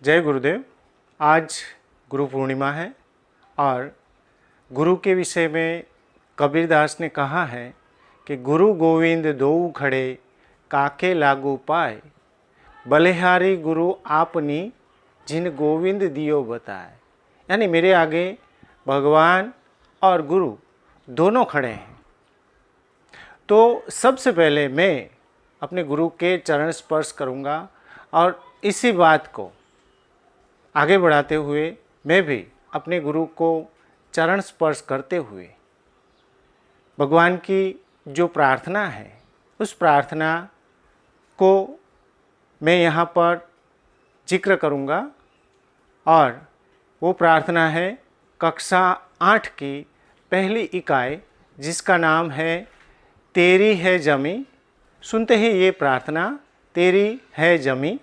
जय गुरुदेव। आज गुरु पूर्णिमा है और गुरु के विषय में कबीरदास ने कहा है कि गुरु गोविंद दोऊ खड़े काके लागू पाए, बलिहारी गुरु आपनी जिन गोविंद दियो बताए। यानी मेरे आगे भगवान और गुरु दोनों खड़े हैं। तो सबसे पहले मैं अपने गुरु के चरण स्पर्श करूंगा और इसी बात को आगे बढ़ाते हुए मैं भी अपने गुरु को चरण स्पर्श करते हुए भगवान की जो प्रार्थना है उस प्रार्थना को मैं यहाँ पर जिक्र करूँगा। और वो प्रार्थना है कक्षा 8 की पहली इकाई, जिसका नाम है तेरी है जमी। सुनते ही ये प्रार्थना, तेरी है जमी।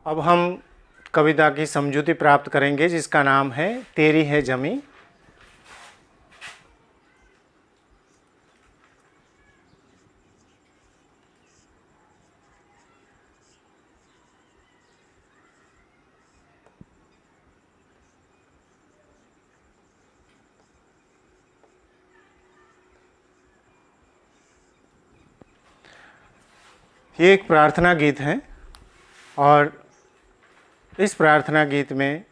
अब हम कविता की समझूती प्राप्त करेंगे, जिसका नाम है तेरी है जमी। ये एक प्रार्थना गीत है और इस प्रार्थना गीत में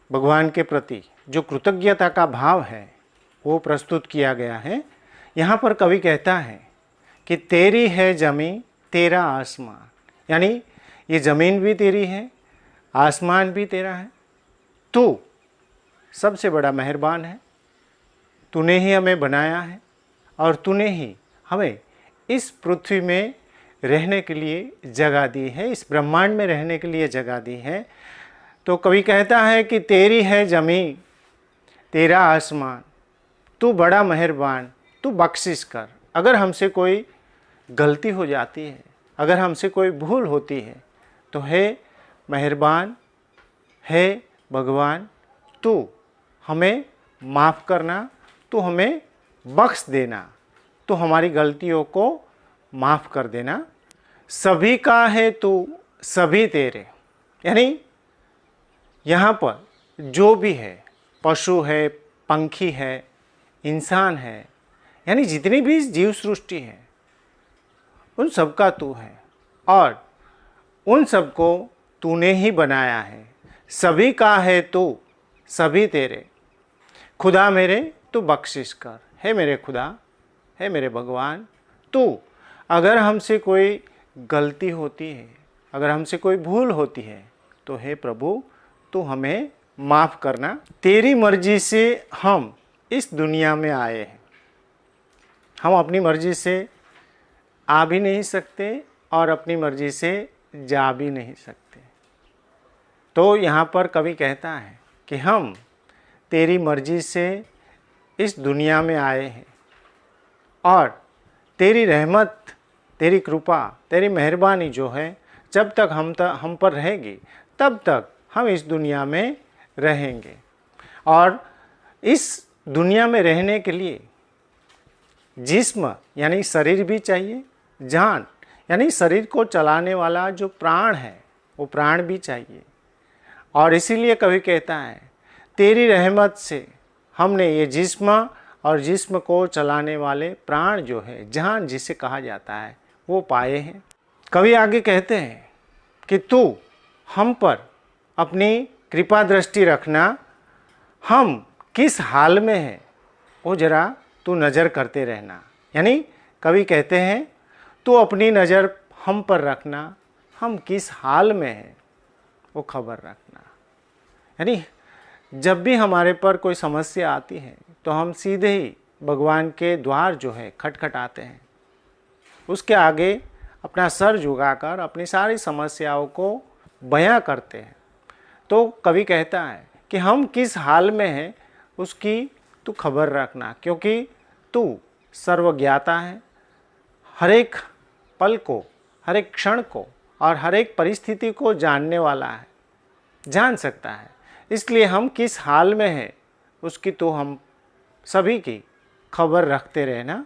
भगवान के प्रति जो कृतज्ञता का भाव है वो प्रस्तुत किया गया है। यहाँ पर कवि कहता है कि तेरी है ज़मीं तेरा आसमान, यानी ये ज़मीन भी तेरी है, आसमान भी तेरा है। तू सबसे बड़ा मेहरबान है, तूने ही हमें बनाया है और तूने ही हमें इस पृथ्वी में रहने के लिए जगह दी है, इस ब्रह्मांड में रहने के लिए जगह दी है। तो कवि कहता है कि तेरी है ज़मीं तेरा आसमान, तू बड़ा मेहरबान, तू बख्शिश कर। अगर हमसे कोई गलती हो जाती है, अगर हमसे कोई भूल होती है, तो हे मेहरबान, हे भगवान, तू हमें माफ़ करना, तू हमें बख्श देना, तो हमारी गलतियों को माफ़ कर देना। सभी का है तू, सभी तेरे, यानी यहाँ पर जो भी है, पशु है, पंखी है, इंसान है, यानी जितनी भी जीव सृष्टि है, उन सब का तू है और उन सबको तूने ही बनाया है। सभी का है तू, सभी तेरे। खुदा मेरे, तू बख्शिश कर। हे मेरे खुदा, हे मेरे भगवान, तू अगर हमसे कोई गलती होती है, अगर हमसे कोई भूल होती है, तो हे प्रभु, तू हमें माफ़ करना। तेरी मर्जी से हम इस दुनिया में आए हैं। हम अपनी मर्जी से आ भी नहीं सकते और अपनी मर्जी से जा भी नहीं सकते। तो यहाँ पर कवि कहता है कि हम तेरी मर्जी से इस दुनिया में आए हैं और तेरी रहमत, तेरी कृपा, तेरी मेहरबानी जो है, जब तक हम पर रहेगी, तब तक हम इस दुनिया में रहेंगे। और इस दुनिया में रहने के लिए जिस्म यानी शरीर भी चाहिए, जान यानी शरीर को चलाने वाला जो प्राण है, वो प्राण भी चाहिए। और इसीलिए कवि कहता है, तेरी रहमत से हमने ये जिस्म और जिस्म को चलाने वाले प्राण जो है, जान जिसे कहा जाता है, वो पाए हैं। कवि आगे कहते हैं कि तू हम पर अपनी कृपा दृष्टि रखना, हम किस हाल में हैं वो ज़रा तू नज़र करते रहना। यानी कवि कहते हैं, तू अपनी नज़र हम पर रखना, हम किस हाल में हैं वो खबर रखना। यानी जब भी हमारे पर कोई समस्या आती है, तो हम सीधे ही भगवान के द्वार जो है खटखटाते हैं, उसके आगे अपना सर झुकाकर अपनी सारी समस्याओं को बयां करते हैं। तो कवि कहता है कि हम किस हाल में हैं उसकी तू खबर रखना, क्योंकि तू सर्वज्ञाता है। हर एक पल को, हर एक क्षण को और हर एक परिस्थिति को जानने वाला है, जान सकता है। इसलिए हम किस हाल में हैं उसकी तो हम सभी की खबर रखते रहना।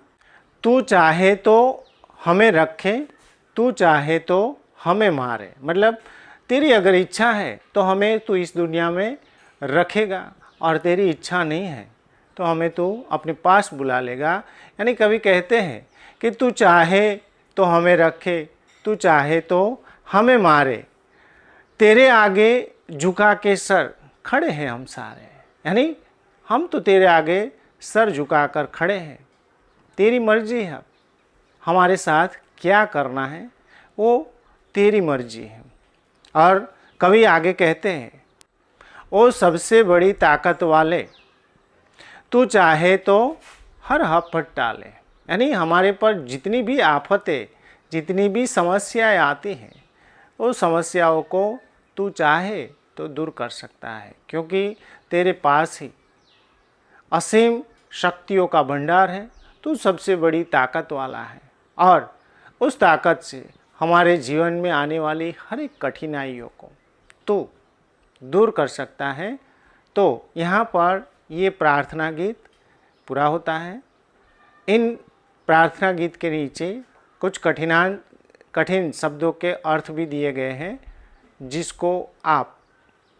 तू चाहे तो हमें रखे, तू चाहे तो हमें मारे। मतलब तेरी अगर इच्छा है तो हमें तू इस दुनिया में रखेगा, और तेरी इच्छा नहीं है तो हमें तू अपने पास बुला लेगा। यानी कवि कहते हैं कि तू चाहे तो हमें रखे, तू चाहे तो हमें मारे, तेरे आगे झुका के सर खड़े हैं हम सारे। यानी हम तो तेरे आगे सर झुकाकर खड़े हैं, तेरी मर्जी है, हमारे साथ क्या करना है वो तेरी मर्जी है। और कवि आगे कहते हैं, ओ सबसे बड़ी ताकत वाले, तू चाहे तो हर आफत टाले। यानी हमारे पर जितनी भी आफतें, जितनी भी समस्याएं आती हैं, वो समस्याओं को तू चाहे तो दूर कर सकता है, क्योंकि तेरे पास ही असीम शक्तियों का भंडार है। तू सबसे बड़ी ताकत वाला है और उस ताकत से हमारे जीवन में आने वाली हर एक कठिनाइयों को तू दूर कर सकता है। तो यहाँ पर ये प्रार्थना गीत पूरा होता है। इन प्रार्थना गीत के नीचे कुछ कठिन शब्दों के अर्थ भी दिए गए हैं, जिसको आप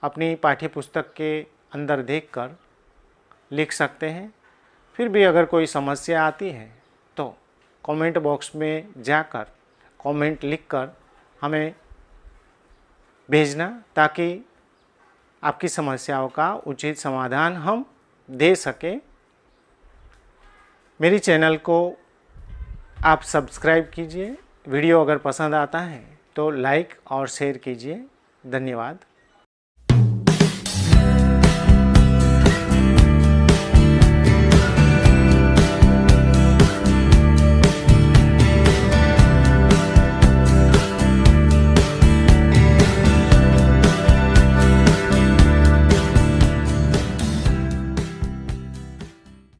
अपनी पाठ्य पुस्तक के अंदर देखकर लिख सकते हैं। फिर भी अगर कोई समस्या आती है तो कमेंट बॉक्स में जाकर कमेंट लिखकर हमें भेजना, ताकि आपकी समस्याओं का उचित समाधान हम दे सकें। मेरी चैनल को आप सब्सक्राइब कीजिए। वीडियो अगर पसंद आता है तो लाइक और शेयर कीजिए। धन्यवाद।